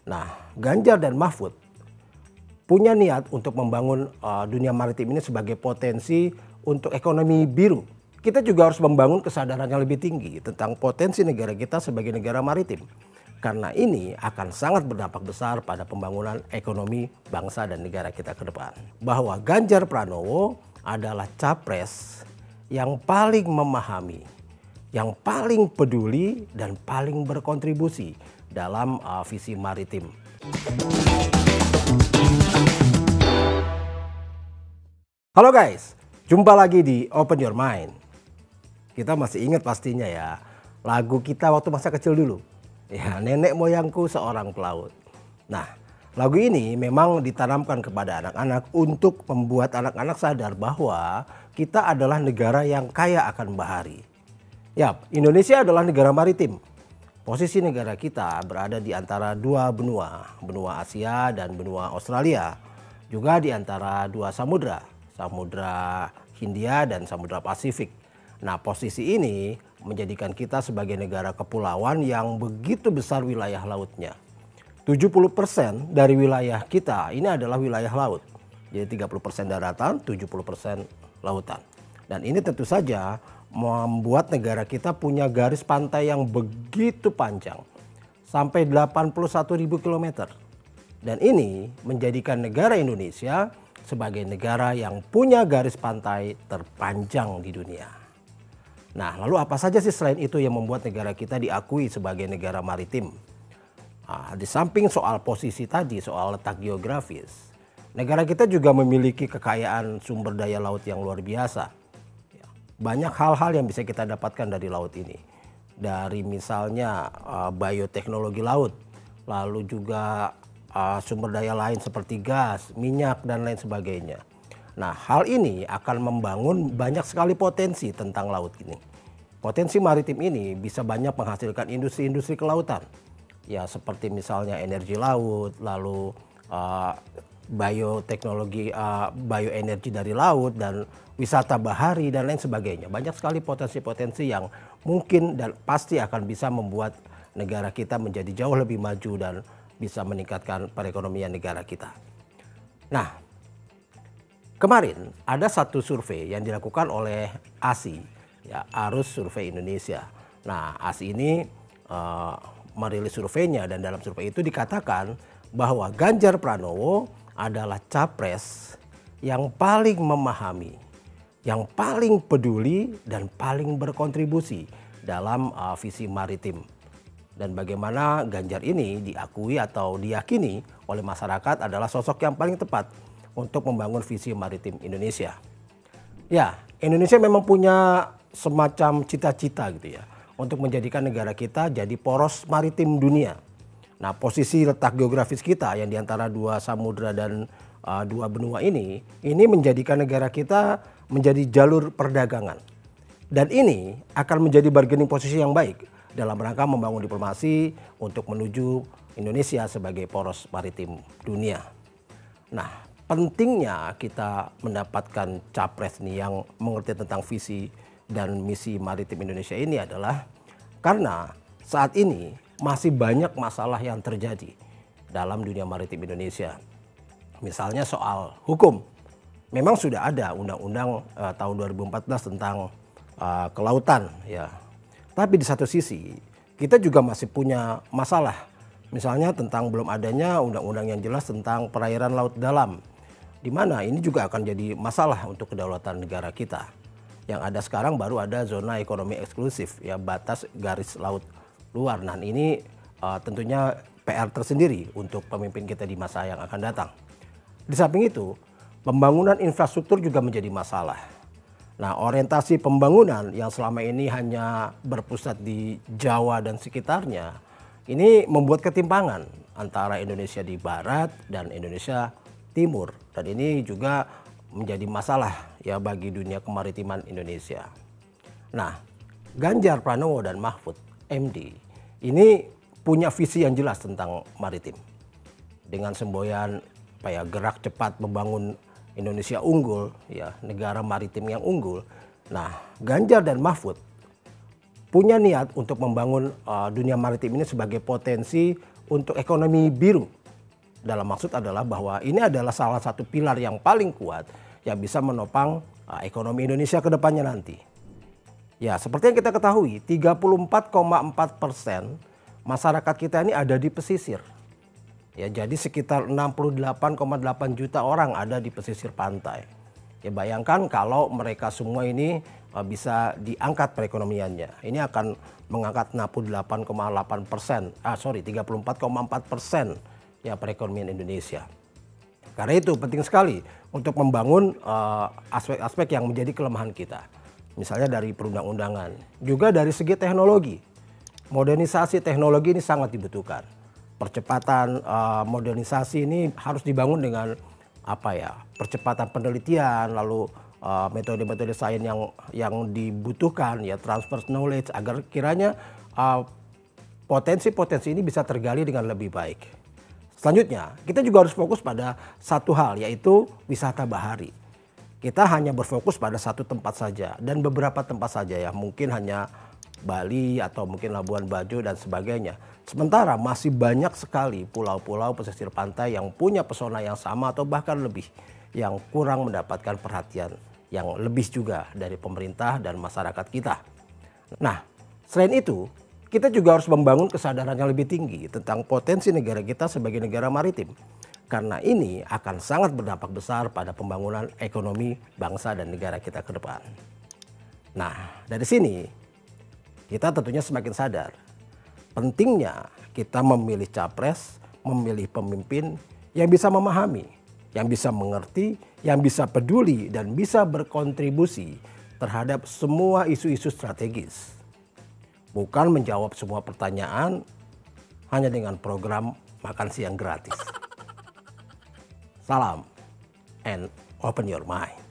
Nah, Ganjar dan Mahfud punya niat untuk membangun dunia maritim ini sebagai potensi untuk ekonomi biru. Kita juga harus membangun kesadaran yang lebih tinggi tentang potensi negara kita sebagai negara maritim. Karena ini akan sangat berdampak besar pada pembangunan ekonomi bangsa dan negara kita ke depan. Bahwa Ganjar Pranowo adalah capres yang paling memahami, yang paling peduli dan paling berkontribusi dalam visi maritim. Halo guys, jumpa lagi di Open Your Mind. Kita masih ingat pastinya ya, lagu kita waktu masa kecil dulu. Ya, nenek moyangku seorang pelaut. Nah, lagu ini memang ditanamkan kepada anak-anak untuk membuat anak-anak sadar bahwa kita adalah negara yang kaya akan bahari. Yap, Indonesia adalah negara maritim. Posisi negara kita berada di antara dua benua, benua Asia dan benua Australia. Juga di antara dua samudra, Samudra Hindia dan Samudra Pasifik. Nah, posisi ini menjadikan kita sebagai negara kepulauan yang begitu besar wilayah lautnya. 70% dari wilayah kita ini adalah wilayah laut. Jadi 30% daratan, 70% lautan. Dan ini tentu saja membuat negara kita punya garis pantai yang begitu panjang. Sampai 81.000 km. Dan ini menjadikan negara Indonesia sebagai negara yang punya garis pantai terpanjang di dunia. Nah, lalu apa saja sih selain itu yang membuat negara kita diakui sebagai negara maritim? Nah, di samping soal posisi tadi, soal letak geografis, negara kita juga memiliki kekayaan sumber daya laut yang luar biasa. Banyak hal-hal yang bisa kita dapatkan dari laut ini. Dari misalnya bioteknologi laut, lalu juga sumber daya lain seperti gas, minyak, dan lain sebagainya. Nah, hal ini akan membangun banyak sekali potensi tentang laut ini. Potensi maritim ini bisa banyak menghasilkan industri-industri kelautan. Ya, seperti misalnya energi laut, lalu bioteknologi, bioenergi dari laut, dan wisata bahari, dan lain sebagainya. Banyak sekali potensi-potensi yang mungkin dan pasti akan bisa membuat negara kita menjadi jauh lebih maju dan bisa meningkatkan perekonomian negara kita. Nah, kemarin ada satu survei yang dilakukan oleh ASI, ya, Arus Survei Indonesia. Nah, ASI ini merilis surveinya, dan dalam survei itu dikatakan bahwa Ganjar Pranowo adalah capres yang paling memahami, yang paling peduli dan paling berkontribusi dalam visi maritim. Dan bagaimana Ganjar ini diakui atau diyakini oleh masyarakat adalah sosok yang paling tepat untuk membangun visi maritim Indonesia. Ya, Indonesia memang punya semacam cita-cita gitu ya, untuk menjadikan negara kita jadi poros maritim dunia. Nah, posisi letak geografis kita yang diantara dua samudra dan dua benua ini menjadikan negara kita menjadi jalur perdagangan. Dan ini akan menjadi bargaining posisi yang baik dalam rangka membangun diplomasi untuk menuju Indonesia sebagai poros maritim dunia. Nah, pentingnya kita mendapatkan capres nih yang mengerti tentang visi dan misi maritim Indonesia ini adalah karena saat ini masih banyak masalah yang terjadi dalam dunia maritim Indonesia. Misalnya soal hukum. Memang sudah ada undang-undang tahun 2014 tentang kelautan ya. Tapi di satu sisi kita juga masih punya masalah. Misalnya tentang belum adanya undang-undang yang jelas tentang perairan laut dalam. Di mana ini juga akan jadi masalah untuk kedaulatan negara kita. Yang ada sekarang baru ada zona ekonomi eksklusif, ya, batas garis laut luar. Nah, ini tentunya PR tersendiri untuk pemimpin kita di masa yang akan datang. Di samping itu, pembangunan infrastruktur juga menjadi masalah. Nah, orientasi pembangunan yang selama ini hanya berpusat di Jawa dan sekitarnya, ini membuat ketimpangan antara Indonesia di barat dan Indonesia timur. Dan ini juga menjadi masalah ya bagi dunia kemaritiman Indonesia. Nah, Ganjar Pranowo dan Mahfud MD ini punya visi yang jelas tentang maritim. Dengan semboyan gerak cepat membangun Indonesia unggul, ya, negara maritim yang unggul. Nah, Ganjar dan Mahfud punya niat untuk membangun dunia maritim ini sebagai potensi untuk ekonomi biru. Dalam maksud adalah bahwa ini adalah salah satu pilar yang paling kuat yang bisa menopang ekonomi Indonesia ke depannya nanti. Ya, seperti yang kita ketahui, 34,4% masyarakat kita ini ada di pesisir. Ya, jadi sekitar 68,8 juta orang ada di pesisir pantai. Ya, bayangkan kalau mereka semua ini bisa diangkat perekonomiannya. Ini akan mengangkat 34,4% ya perekonomian Indonesia. Karena itu penting sekali untuk membangun aspek-aspek yang menjadi kelemahan kita. Misalnya dari perundang-undangan, juga dari segi teknologi. Modernisasi teknologi ini sangat dibutuhkan. Percepatan modernisasi ini harus dibangun dengan percepatan penelitian, lalu metode-metode sains yang dibutuhkan, ya transfer knowledge, agar kiranya potensi-potensi ini bisa tergali dengan lebih baik. Selanjutnya, kita juga harus fokus pada satu hal, yaitu wisata bahari. Kita hanya berfokus pada satu tempat saja dan beberapa tempat saja, ya mungkin hanya Bali atau mungkin Labuan Bajo dan sebagainya. Sementara masih banyak sekali pulau-pulau pesisir pantai yang punya pesona yang sama atau bahkan lebih, yang kurang mendapatkan perhatian yang lebih juga dari pemerintah dan masyarakat kita. Nah, selain itu, kita juga harus membangun kesadaran yang lebih tinggi tentang potensi negara kita sebagai negara maritim. Karena ini akan sangat berdampak besar pada pembangunan ekonomi bangsa dan negara kita ke depan. Nah, dari sini kita tentunya semakin sadar pentingnya kita memilih capres, memilih pemimpin yang bisa memahami, yang bisa mengerti, yang bisa peduli dan bisa berkontribusi terhadap semua isu-isu strategis. Bukan menjawab semua pertanyaan hanya dengan program makan siang gratis. Salam and open your mind.